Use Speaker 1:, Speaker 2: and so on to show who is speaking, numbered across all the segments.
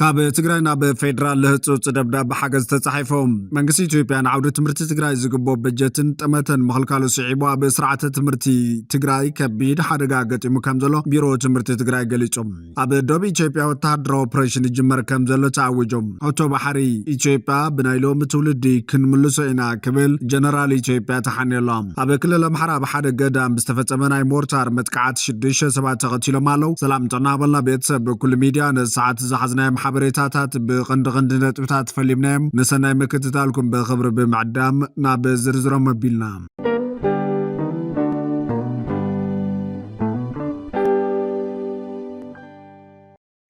Speaker 1: ካብ ትግራይና በፌደራል ለህጹጽ ደብዳቤ ሓገዝ ተጻሒፎም መንግስቲ ኢትዮጵያን ዓውደ ትምህርቲ ትግራይ ዝግቦ በጀትን ጥመተን መኸልካሉ ስዒቡ ኣብ ስርዓተ ትምህርቲ ትግራይ ከቢድ ሓደጋ ገጢሙ ከም ዘሎ ቢሮ ትምህርቲ ትግራይ ገሊጹም ኣብ ደቡብ ኢትዮጵያ ወተሃደራዊ ኦፕሬሽን ይጅመር ከም ዘሎ ተዓዊጆም ኣውቶ ባሕሪ ኢትዮጵያ ብናይሎም ትውልዲ ክንምልሶ ኢና ክብል ጀነራል ኢትዮጵያ ተሓንየሎም ኣብ ክልል ኣምሓራ ብሓደ ገዳም ዝተፈጸመ ናይ ሞርታር መጥቃዕቲ 6 ሰባት ተቐቲሎም ኣለው ሰላም ጥዕና ቤተሰብ ኩሉ ሚድያ ነሰዓት ዝሓዝናይ حبريتات بقند نطبታት فليمناهم نسناي مكتتالكم بخبر بمعدام ناب زرزر مبيلنا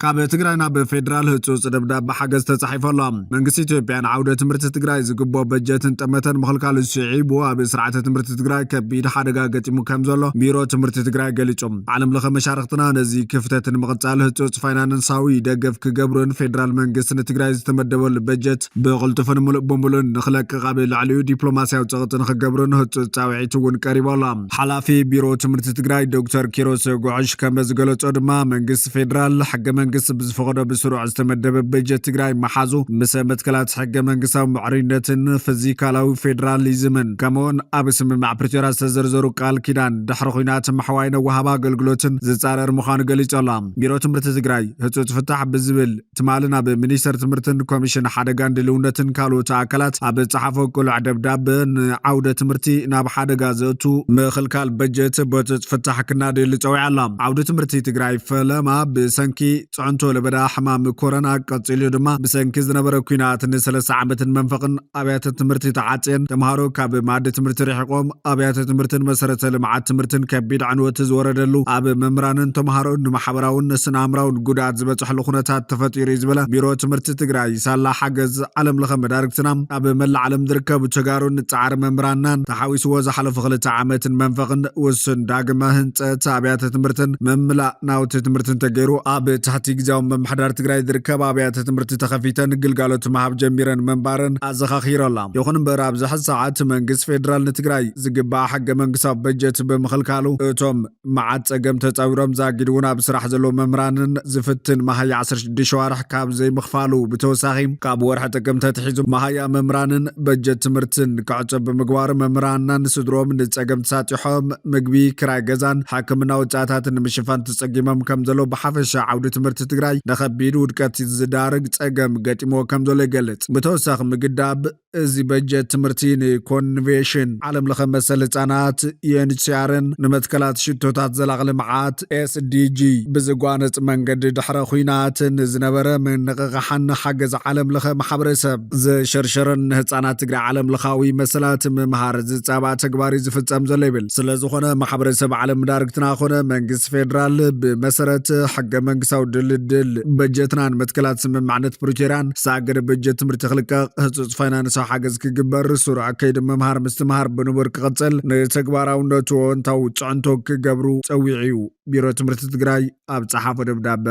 Speaker 1: ካብ ትግራይና በፌደራል ህጹጽ ደብዳቤ ሓገዝ ተጻሒፈሎም መንግስቲ ኢትዮጵያን ዓውደ ትምህርቲ ትግራይ ዝግቦ በጀትን ጥመተን መኸልካሉ ስዒቡ ኣብ ስርዓተ ትምህርቲ ትግራይ ከቢድ ሓደጋ ገጢሙ ከም ዘሎ ቢሮ ትምህርቲ ትግራይ ገሊጹም ዓለም ለኸ መሻርክትና ነዚ ክፍተትን መቕጻል ህጹጽ ፋይናንሳዊ ደገፍ ክገብሩን ፌደራል መንግስቲ ንትግራይ ዝተመደበሉ በጀት ብቕልጡፍን ሙሉእ ብምሉእን ንኽለቅቕ ኣብ ላዕሊኡ ዲፕሎማስያዊ ፀቕጥን ክገብሩን ህጹጽ ጻውዒት እውን ቀሪቦሎም ሓላፊ ቢሮ ትምህርቲ ትግራይ ዶክተር ኪሮስ ጉዕሽ ከም ዝገለጾ ድማ መንግስቲ ፌደራል ሕገ መንግስት ብዝፈቀደ ብስሩዕ ዝተመደበ በጀት ትግራይ መሓዙ ምስ መትከላት ሕገ መንግስታዊ ምዕሩይነትን ፊዚካላዊ ፌደራሊዝምን ከምኡን ኣብ ስምምዕ ፕሪቶሪያ ዝተዘርዘሩ ቃል ኪዳን ድሕሪ ኩናት ማሕዋይነ ወሃባ ኣገልግሎትን ዝጻረር ምዃኑ ገሊጾላ ቢሮ ትምህርቲ ትግራይ ህጹጽ ፍታሕ ብዝብል ትማልን ኣብ ሚኒስተር ትምህርትን ኮሚሽን ሓደጋን ድልውነትን ካልኦት ኣካላት ኣብ ጸሓፎ ቁልዕ ደብዳቤ ንዓውደ ትምህርቲ ናብ ሓደጋ ዘእቱ ምኽልካል በጀት ቦትጽ ፍታሕ ክናድል ፀዊዓላ ዓውደ ትምህርቲ ትግራይ ፈለማ ብሰንኪ ጽዕንቶ ለበዳ ሕማም ኮሮና ቀጽሉ ድማ ብሰንኪ ዝነበረ ኩናት ን3 ዓመትን መንፈቅን ኣብያተ ትምህርቲ ተዓጽየን ተምሃሮ ካብ ማዕድ ትምህርቲ ርሕቆም ኣብያተ ትምህርትን መሰረተ ልምዓት ትምህርትን ከቢድ ዕንወት ዝወረደሉ ኣብ መምህራንን ተምሃሮን ንማሕበራውን ስነ-ኣእምራውን ጉድኣት ዝበጽሕሉ ኩነታት ተፈጢሩ ዝብለ ቢሮ ትምህርቲ ትግራይ ሳላ ሓገዝ ዓለም ለኸ መዳርክትና ኣብ መላእ ዓለም ዝርከቡ ተጋሩን ጻዕሪ መምህራንን ተሓዊስዎ ዝሓለፈ 2 ዓመትን መንፈቅን ውስን ዳግመ ህንጸት ኣብያተ ትምህርትን መምላእ ናውቲ ትምህርትን ተገይሩ ኣብ ታሕቲ ጊዜያዊ መምሕዳር ትግራይ ዝርከብ ኣብያተ ትምህርቲ ተኸፊተን ግልጋሎት መሃብ ጀሚረን መንባረን ኣዘኻኺሮላ ይኹን እምበር ኣብ ዝሕዚ ሰዓት መንግስቲ ፌደራል ንትግራይ ዝግባእ ሕገ መንግስታዊ በጀት ብምኽልካሉ እቶም መዓት ፀገም ተፃዊሮም ዛጊድውን ኣብ ስራሕ ዘሎ መምህራንን ዝፍትን ማሃያ 16 ዋርሕ ካብ ዘይምኽፋሉ ብተወሳኺ ካብ ወርሒ ጥቅምቲ ተሒዙ ማሃያ መምህራንን በጀት ትምህርትን ክዕፀብ ብምግባር መምህራንን ስድሮም ንፀገም ተሳጢሖም ምግቢ ክራይ ገዛን ሕክምና ወጻእታትን ንምሽፋን ተጸጊሞም ከም ዘሎ ብሓፈሻ ዓውደ ትምህርቲ ትግራይ ንኸቢድ ውድቀት ዝዳርግ ፀገም ገጢሞ ከም ዘሎ ይገልጽ ብተወሳኺ ምግዳብ እዚ በጀት ትምህርቲ ንኮንቬንሽን ዓለም ለኸ መሰል ህጻናት ዩኤንኤችሲአርን ንመትከላት ሽቶታት ዘላቕ ልምዓት ኤስዲጂ ብዝጓነጽ መንገዲ ድሕረ ኩናትን ዝነበረ ምንቕቓሕን ሓገዝ ዓለም ለኸ ማሕበረሰብ ዝሸርሸረን ህጻናት ትግራይ ዓለም ለኻዊ መሰላት ምምሃር ዝጻባእ ተግባር ዝፍጸም ዘሎ ይብል ስለዝኾነ ማሕበረሰብ ዓለም ዳርግትና ኾነ መንግስቲ ፌደራል ብመሰረት ሕገ መንግስታዊ ድልድል በጀትናን መትከላት ስምምዕነት ፕሪቶሪያን ሳገደ በጀት ትምህርቲ ክልቀቕ ህጹጽ ፋይናንሳዊ ሓገዝ ክግበር ስሩዕ ከይዲ መምሃር ምስትምሃር ብንቡር ክቕጽል ንተግባራውነቱ ኣወንታዊ ጽዕንቶ ክገብሩ ፀዊዑ ቢሮ ትምህርቲ ትግራይ ኣብ ጸሓፎ ደብዳቤ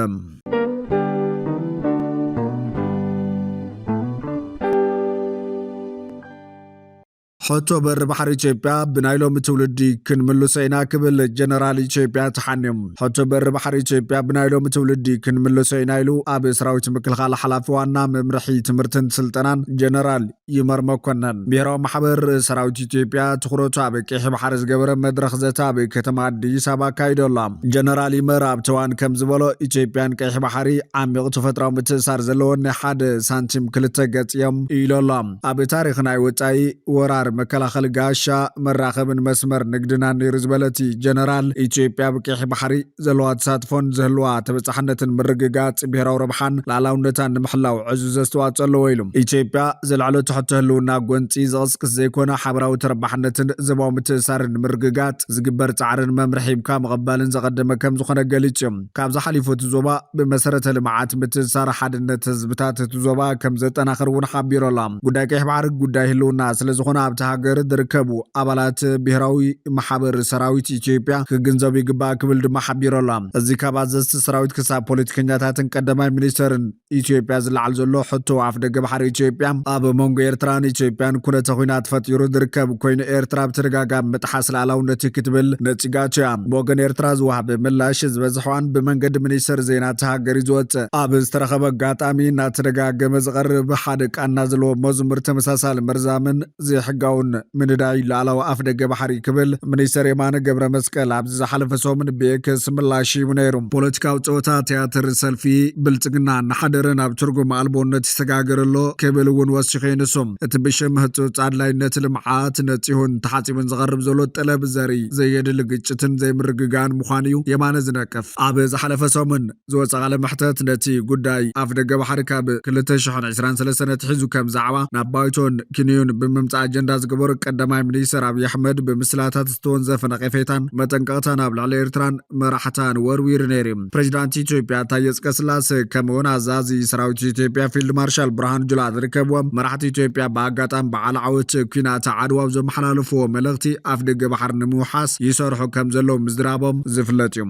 Speaker 1: حتى بحر إثيوبيا بنايلهم تولدي كن ملوسينا كبل جنرال إثيوبيا تحنيم حتى بحر إثيوبيا بنايلهم تولدي كن ملوسينا له أبي سراوي تمكل خال حلاف وانا ممرحي تمرتن سلطنان جنرال يمر مكونن بيرو محبر سراوي إثيوبيا تخرج أبي كيح بحرز جبر مدرخ زتابي كتما دي سبا كايدولام جنرال يمر أبتوان كم زبالو إثيوبيان كيح بحري عميق تفترة متسار زلون حد سانتيم كلتجت يوم إيلولام أبي تاريخنا يوتاي ورار مكلاخل غاشا مراخبن مسمر نقدنا نيرزبلتي جنرال إثيوبيا بكيح بحري زلوات ساتفون زلوات بصحنتن مرققات بهراو ربحان لعلاونتان محلاو عزوز استوات اللويلم إثيوبيا زلعلو تحت هلونا قوانتي زغسك زيكونا حبراو تربحنتن زباو متسارن مرققات زقبر تعرن ممرحيب كام غبالن زغدم كم زخنا قليتشم كاب زحاليفو تزوبا بمسارة المعات متسار حدن تزبتات تزوبا كم زيتان آخر ونحابيرو لام قدا كيح بحرق قدا هلونا سلزخونا ሃገር ዝርከቡ ኣባላት ብሄራዊ ማሕበር ሰራዊት ኢትዮጵያ ክግንዘቡ ይግባእ ክብል ድማ ሓቢሮላ። እዚ ካብ ኣዘዝቲ ሰራዊት ክሳብ ፖለቲከኛታትን ቀዳማይ ሚኒስተርን ኢትዮጵያ ዝለዓል ዘሎ ሕቶ ኣፍ ደገ ባሕሪ ኢትዮጵያ ኣብ መንጎ ኤርትራን ኢትዮጵያን ኩነተ ኩናት ፈጢሩ ዝርከብ ኮይኑ ኤርትራ ብተደጋጋሚ መጥሓስ ሉዓላውነት ክትብል ነፂጋቶ እያ። ብወገን ኤርትራ ዝወሃብ ምላሽ ዝበዝሕዋን ብመንገዲ ሚኒስተር ዜና ተሃገሪ ዝወፅእ ኣብ ዝተረኸበ ኣጋጣሚ እናተደጋገመ ዝቐርብ ሓደ ቃና ዘለዎ መዝሙር ተመሳሳሊ መርዛምን ዘይሕጋውን ምንዳይ ላዕላዊ ኣፍ ደገ ባሕሪ ክብል ሚኒስተር የማነ ገብረ መስቀል ኣብዚ ዝሓለፈ ሰሙን ብኤክስ ምላሽ ሂቡ ነይሩ። ፖለቲካዊ ፀወታ ቲያትር ሰልፊ ብልፅግና እናሓደረ ናብ ትርጉም ኣልቦነት ይሰጋገረሎ ክብል እውን ወሲኹ ይንሱም። እቲ ብሽም ህፁፅ ኣድላይነት ልምዓት ነፂሁን ተሓፂቡን ዝቐርብ ዘሎ ጠለብ ዘርኢ ዘየድሊ ግጭትን ዘይምርግጋን ምዃኑ እዩ የማነ ዝነቅፍ። ኣብ ዝሓለፈ ሰሙን ዝወፀ ቃለ መሕተት ነቲ ጉዳይ ኣፍ ደገ ባሕሪ ካብ 2023 ትሒዙ ከም ዛዕባ ናብ ባይቶን ክንዩን ብምምፃእ ኣጀንዳ ዝገበሩ ቀዳማይ ሚኒስተር ኣብይ ኣሕመድ ብምስላታት ዝተወንዘፈ ነቐፌታን መጠንቀቕታን ኣብ ልዕሊ ኤርትራን መራሕታን ወርዊሩ ነይሩ። ፕሬዚዳንት ኢትዮጵያ ታየ ኣጽቀሥላሴ ከምኡውን ኣዛዚ ሰራዊት ኢትዮጵያ ፊልድ ማርሻል ብርሃኑ ጁላ ዝርከብዎም መራሕቲ ኢትዮጵያ ብኣጋጣሚ በዓል ዓወት ኩናት ዓድዋ ዘመሓላለፍዎ መልእኽቲ ኣፍ ደገ ባሕሪ ንምውሓስ ይሰርሑ ከም ዘለዉ ምዝራቦም ዝፍለጥ እዩ።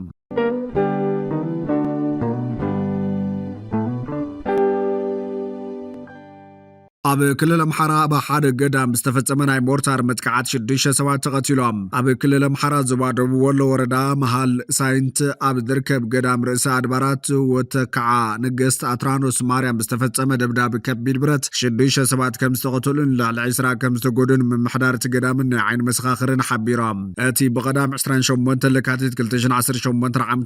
Speaker 1: ኣብ ክልል ኣምሓራ ኣብ ሓደ ገዳም ዝተፈጸመ ናይ ሞርታር መጥቃዕቲ 6 ሰባት ተቐቲሎም። ኣብ ክልል ኣምሓራ ዞባ ደቡብ ወሎ ወረዳ መሃል ሳይንት ኣብ ዝርከብ ገዳም ርእሰ ኣድባራት ወተከዓ ንግስት ኣትራኖስ ማርያም ዝተፈጸመ ደብዳቤ ከቢድ ብረት 6 ሰባት ከም ዝተቐተሉን ልዕሊ 20 ከም ዝተጎዱን ምምሕዳር እቲ ገዳምን ናይ ዓይኒ መሰኻኽርን ሓቢሮም። እቲ ብቐዳም 28 ለካቲት 2018 ዓ.ም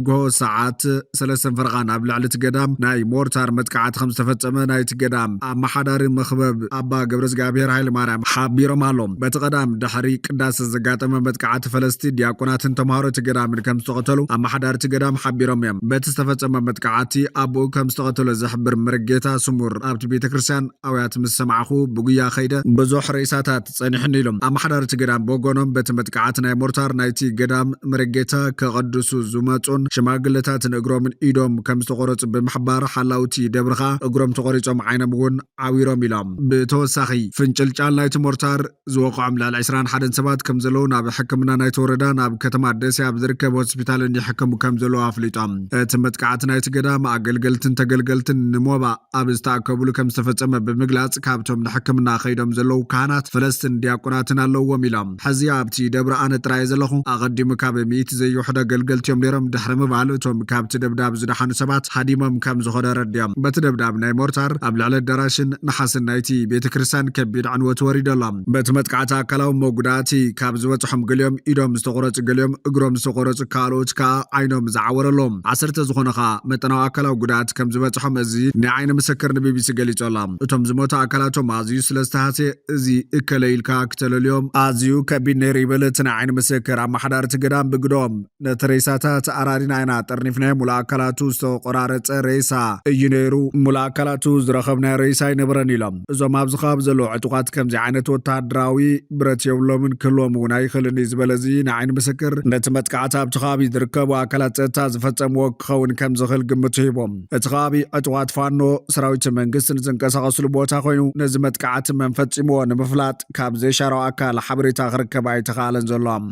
Speaker 1: ንግሆ ሰዓት 3 ፈረቓን ኣብ ልዕሊ እቲ ገዳም ናይ ሞርታር መጥቃዕቲ ከም ዝተፈጸመ ናይቲ ገዳም ኣመሓዳሪ መኽበብ ኣባ ገብረዝጋብሔር ሃይለ ማርያም ሓቢሮም ኣሎም። በቲ ቀዳም ድሕሪ ቅዳሴ ዘጋጠመ መጥቃዕቲ ፈለስቲ ዲያቆናትን ተምሃሮ እቲ ገዳምን ከም ዝተቐተሉ ኣመሓዳሪ እቲ ገዳም ሓቢሮም እዮም። በቲ ዝተፈጸመ መጥቃዕቲ ኣቦኡ ከም ዝተቐተሉ ዝሕብር መረጌታ ስሙር ኣብቲ ቤተ ክርስቲያን ኣውያት ምስ ሰማዕኹ ብጉያ ኸይደ ብዙሕ ርእሳታት ጸኒሕኒ ኢሎም። ኣመሓዳሪ እቲ ገዳም ብወገኖም በቲ መጥቃዕቲ ናይ ሞርታር ናይቲ ገዳም መረጌታ ከቐድሱ ዝመፁን ሽማግለታትን እግሮምን ኢዶም ከም ዝተቆረፁ ብምሕባር ሓላውቲ ደብርኻ እግሮም ተቆሪፆም ዓይኖም እውን ዓዊሮም ኢሎም። ብተወሳኺ ፍንጭልጫል ናይቲ ሞርታር ዝወቕዖም ልዕሊ 21 ሰባት ከም ዘለዉ ናብ ሕክምና ናይቲ ወረዳ ናብ ከተማ ደሴ ኣብ ዝርከብ ሆስፒታልን ይሕከሙ ከም ዘለዉ ኣፍሊጦም። እቲ መጥቃዕቲ ናይቲ ገዳም ኣገልገልትን ተገልገልትን ንሞባእ ኣብ ዝተኣከብሉ ከም ዝተፈጸመ ብምግላጽ ካብቶም ንሕክምና ኸይዶም ዘለዉ ካህናት ፈለስትን ዲያቆናትን ኣለዎም ኢሎም። ሕዚ ኣብቲ ደብሪ ኣነ ጥራይ ዘለኹ ኣቐዲሙ ካብ 100 ዘይውሕዱ ኣገልገልቲ እዮም ነይሮም ድሕሪ ምባል እቶም ካብቲ ደብዳብ ዝደሓኑ ሰባት ሃዲሞም ከም ዝኾነ ረድዮም። በቲ ደብዳብ ናይ ሞርታር ኣብ ልዕሊ ኣዳራሽን ንሓስን ናይቲ ቤተ ክርስቲያን ከቢድ ዕንወት ወሪዶሎም። በቲ መጥቃዕቲ ኣካላዊ መጉዳእቲ ካብ ዝበፅሖም ገሊኦም ኢዶም ዝተቆረፁ ገሊኦም እግሮም ዝተቆረፁ ካልኦት ከዓ ዓይኖም ዝዓወረሎም 10 ዝኾነ ከዓ መጠናዊ ኣካላዊ ጉዳእቲ ከም ዝበፅሖም እዚ ናይ ዓይኒ ምስክር ንቢቢሲ ገሊፆሎም። እቶም ዝሞቱ ኣካላቶም ኣዝዩ ስለዝተሃስየ እዚ እከለኢልካ ክተለልዮም ኣዝዩ ከቢድ ነይሩ ይብል እቲ ናይ ዓይኒ ምስክር። ኣመሓዳሪ እቲ ገዳም ብግዶም ነቲ ሬሳታት ኣራሪና ኢና ጠርኒፍናዮ ሙሉእ ኣካላቱ ዝተቆራረፀ ሬሳ እዩ ነይሩ ሙሉእ ኣካላቱ ዝረኸብናዮ ሬሳ ይነበረን ኢሎም። እዞም ኣብዚ ከባቢ ዘለዉ ዕጡቃት ከምዚ ዓይነት ወታደራዊ ብረት የብሎምን ክህልዎም እውን ኣይኽእልን እዩ ዝበለ እዚ ናይ ዓይኒ ምስክር ነቲ መጥቃዕቲ ኣብቲ ከባቢ ዝርከቡ ኣካላት ፀጥታ ዝፈፀምዎ ክኸውን ከም ዝኽእል ግምቱ ሂቦም። እቲ ከባቢ ዕጡቃት ፋኖ ሰራዊት መንግስትን ዝንቀሳቐስሉ ቦታ ኮይኑ ነዚ መጥቃዕቲ መን ፈፂምዎ ንምፍላጥ ካብ ዘይሻራዊ ኣካል ሓበሬታ ክርከብ ኣይተኻኣለን ዘሎም።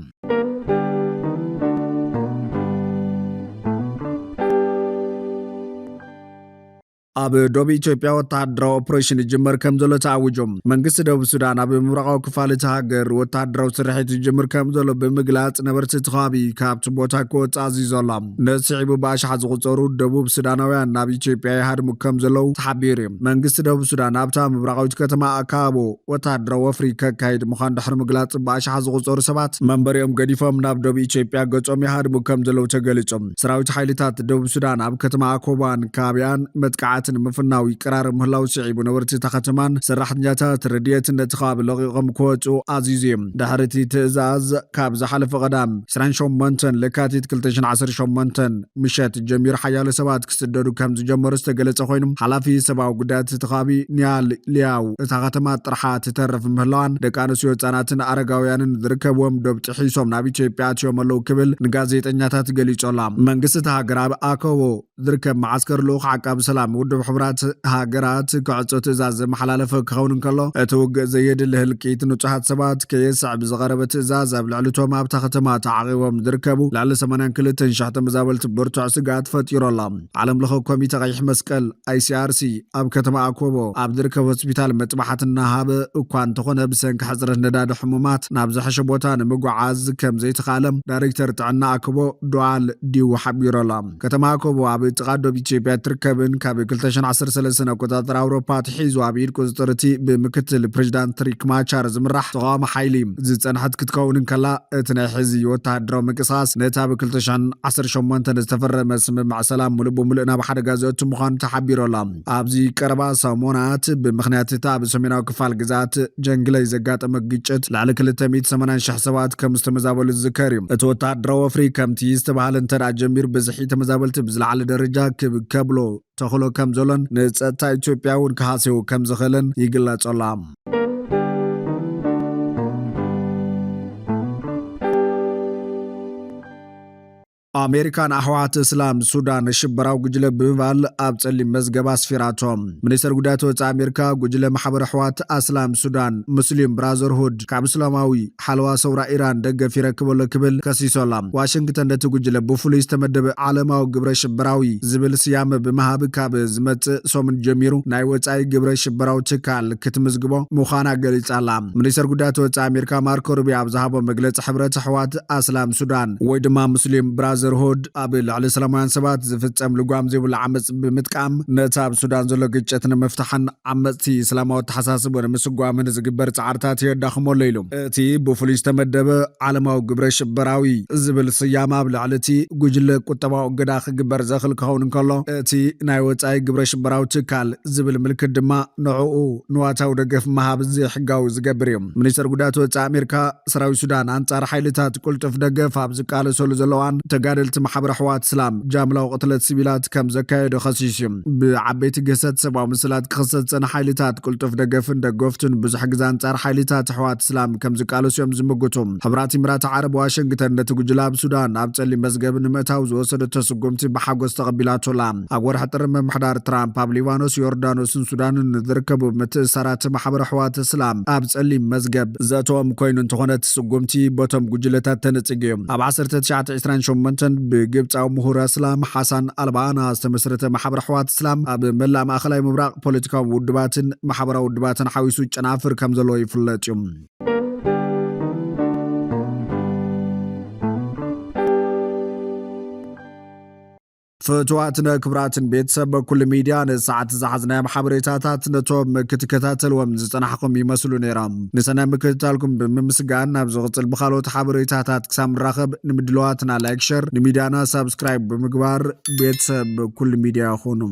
Speaker 1: ኣብ ደቡብ ኢትዮጵያ ወታደራዊ ኦፕሬሽን ይጅመር ከም ዘሎ ተኣውጆም። መንግስቲ ደቡብ ሱዳን ኣብ ምብራቃዊ ክፋል እቲ ሃገር ወታደራዊ ስርሒት ይጅምር ከም ዘሎ ብምግላጽ ነበርቲ እቲ ከባቢ ካብቲ ቦታ ክወፅእ ኣዚዙ ኣሎ። ነስዒቡ ብኣሽሓ ዝቑፀሩ ደቡብ ሱዳናውያን ናብ ኢትዮጵያ ይሃድሙ ከም ዘለዉ ተሓቢሩ እዩ። መንግስቲ ደቡብ ሱዳን ኣብታ ምብራቃዊት ከተማ ኣካቦ ወታደራዊ ወፍሪ ከካይድ ምዃኑ ድሕሪ ምግላጽ ብኣሽሓ ዝቑፀሩ ሰባት መንበሪኦም ገዲፎም ናብ ደቡብ ኢትዮጵያ ገጾም ይሃድሙ ከም ዘለዉ ተገሊጾም። ሰራዊት ሓይልታት ደቡብ ሱዳን ኣብ ከተማ ኣኮባን ካቢያን መጥቃዕቲ ንምፍናው ይቀራረብ ምህላው ስዒቡ ነበርቲ እታ ከተማን ሰራሕተኛታት ረድኤትን ነቲ ከባቢ ለቒቖም ክወፁ ኣዚዙ እዩ። ድሕሪ እቲ ትእዛዝ ካብ ዝሓለፈ ቀዳም 28 ለካቲት 2018 ምሸት ጀሚሩ ሓያሎ ሰባት ክስደዱ ከም ዝጀመሩ ዝተገለጸ ኮይኑ ሓላፊ ሰብኣዊ ጉዳያት እቲ ከባቢ ኒያል ሊያው እታ ከተማ ጥርሓ ትተርፍ ምህላዋን ደቂ ኣንስትዮ ህጻናትን ኣረጋውያንን ዝርከብዎም ዶብ ጥሒሶም ናብ ኢትዮጵያ ኣትዮም ኣለዉ ክብል ንጋዜጠኛታት ገሊጹ ኣሎ። መንግስቲ እቲ ሃገር ኣብ ኣኮቦ ዝርከብ መዓስከር ልኡኽ ዓቃቢ ሰላም ውድብ ሕቡራት ሃገራት ክዕጾ ትእዛዝ ዘመሓላለፈ ክኸውን እንከሎ እቲ ውግእ ዘየድሊ ህልቂት ንጹሓት ሰባት ከየስዕ ብዝቐረበ ትእዛዝ ኣብ ልዕሊቶም ኣብታ ከተማ ተዓቒቦም ዝርከቡ ልዕሊ 82 ሽሕ ተመዛበልቲ ብርቱዕ ስጋት ፈጢሮላ። ዓለም ለኸ ኮሚቴ ቀይሕ መስቀል ICRC ኣብ ከተማ ኣኮቦ ኣብ ዝርከብ ሆስፒታል መጥባሕት እናሃበ እኳ እንተኾነ ብሰንኪ ሕፅረት ነዳዲ ሕሙማት ናብ ዝሐሸ ቦታ ንምጉዓዝ ከም ዘይተኻለም ዳይሬክተር ጥዕና ኣኮቦ ዱዓል ዲው ሓቢሮላ። ከተማ ኣኮቦ ኣብ ጥቓ ደቡብ ኢትዮጵያ ትርከብን ካብ 2013 ኣቆጣፅራ ኣውሮፓ ትሒዙ ኣብ ኢድ ቁፅጥር እቲ ብምክትል ፕሬዚዳንት ሪክ ማቻር ዝምራሕ ተቃዋሚ ሓይሊ ዝጸንሐት ክትከውን ከላ እቲ ናይ ሕዚ ወተሃደራዊ ምንቅስቓስ ነታ ኣብ 2018 ዝተፈረመ ስምምዕ ሰላም ሙሉእ ብሙሉእ ናብ ሓደጋ ዘእቱ ምዃኑ ተሓቢሮላ። ኣብዚ ቀረባ ሰሞናት ብምኽንያት እታ ኣብ ሰሜናዊ ክፋል ግዛት ጀንግለይ ዘጋጠመ ግጭት ልዕሊ 280,000 ሰባት ከም ዝተመዛበሉ ዝዝከር እዩ። እቲ ወተሃደራዊ ወፍሪ ከምቲ ዝተባሃለ እንተደኣ ጀሚሩ ብዝሒ ተመዛበልቲ ብዝለዓለ ደረጃ ክብከብሎ ተኽእሎ ከም ዘሎን ንፀጥታ ኢትዮጵያ እውን ክሃስዩ ከም ዝኽእልን ይግለጸላ። ኣሜሪካን ኣሕዋት እስላም ሱዳን ሽበራዊ ጉጅለ ብምባል ኣብ ጸሊም መዝገብ ኣስፊራቶም። ሚኒስትር ጉዳያት ወጻኢ ኣሜሪካ ጉጅለ ማሕበር ኣሕዋት እስላም ሱዳን ሙስሊም ብራዘርሁድ ካብ እስላማዊ ሓለዋ ሰውራ ኢራን ደገፍ ይረክበሎ ክብል ከሲሶላ። ዋሽንግተን ነቲ ጉጅለ ብፍሉይ ዝተመደበ ዓለማዊ ግብረ ሽበራዊ ዝብል ስያመ ብምሃብ ካብ ዝመጽእ ሶምን ጀሚሩ ናይ ወጻኢ ግብረ ሽበራዊ ትካል ክትምዝግቦ ምዃና ገሊጻላ። ሚኒስትር ጉዳያት ወጻኢ ኣሜሪካ ማርኮ ሩቢዮ ኣብ ዝሃቦ መግለፂ ሕብረት ኣሕዋት እስላም ሱዳን ወይ ድማ ሙስሊም ብራዘርሁድ ኣብ ልዕሊ ሰላማውያን ሰባት ዝፍጸም ልጓም ዘይብሉ ዓመፅ ብምጥቃም ነታ ኣብ ሱዳን ዘሎ ግጭት ንምፍታሕን ዓመፅቲ እስላማዊ ተሓሳስቦ ንምስጓምን ዝግበር ጻዕርታት የዳኽመሎ ኢሉ እቲ ብፍሉይ ዝተመደበ ዓለማዊ ግብረ ሽበራዊ ዝብል ስያመ ኣብ ልዕሊ እቲ ጉጅለ ቁጠባዊ እገዳ ክግበር ዘኽእል ክኸውን እንከሎ እቲ ናይ ወጻኢ ግብረ ሽበራዊ ትካል ዝብል ምልክት ድማ ንዕኡ ንዋታዊ ደገፍ መሃብ ዘይሕጋዊ ዝገብር እዩ። ሚኒስትር ጉዳያት ወጻኢ ኣሜሪካ ሰራዊት ሱዳን ኣንጻር ሓይልታት ቁልጡፍ ደገፍ ኣብ ዝቃለሰሉ ዘለዋን ተጋደልቲ ማሕበር ኣሕዋት እስላም ጃምላዊ ቅትለት ሲቪላት ከም ዘካየዱ ኸሲሱ ብዓበይቲ ገሰት ሰብኣዊ ምስላት ክኽሰት ፀነ ሓይልታት ቁልጡፍ ደገፍን ደገፍትን ብዙሕ ግዜ ኣንጻር ሓይልታት ኣሕዋት እስላም ከም ዝቃለሱ እዮም ዝምግቱ። ሕብራት ኢሚራት ዓረብ ዋሽንግተን ነቲ ጉጅለ ኣብ ሱዳን ኣብ ጸሊም መዝገብ ንምእታው ዝወሰደቶ ስጉምቲ ብሓጎስ ተቐቢላቶላ። ኣብ ወርሒ ጥሪ ምምሕዳር ትራምፕ ኣብ ሊባኖስ ዮርዳኖስን ሱዳንን ዝርከቡ ምትእስሳራት ማሕበር ኣሕዋት እስላም ኣብ ጸሊም መዝገብ ዘእተዎም ኮይኑ እንተኾነ ስጉምቲ በቶም ጉጅለታት ተነጽግ እዮም። ኣብ 1928 ብግብፃዊ ምሁር እስላም ሓሳን አልባና ዝተመስረተ ማሕበር ኣሕዋት እስላም ኣብ መላእ ማእኸላይ ምብራቕ ፖለቲካዊ ውድባትን ማሕበራዊ ውድባትን ሓዊሱ ጨናፍር ከም ዘለዎ ይፍለጥ እዩ። ፍትዋትነ ክብራትን ቤተሰብ በኩል ሚድያ ንሰዓት ዝሓዝናዮ ሓበሬታታት ነቶም ክትከታተልዎም ዝጸናሕኩም ይመስሉ ነይሮም። ንሰናይ ምክትታልኩም ብምስጋን ናብ ዝቕጽል ብኻልኦት ሓበሬታታት ክሳብ ንራኸብ ንምድለዋትና ላይክ ሸር ንሚድያና ሳብስክራይብ ብምግባር ቤተሰብ በኩል ሚድያ ይኹኑ።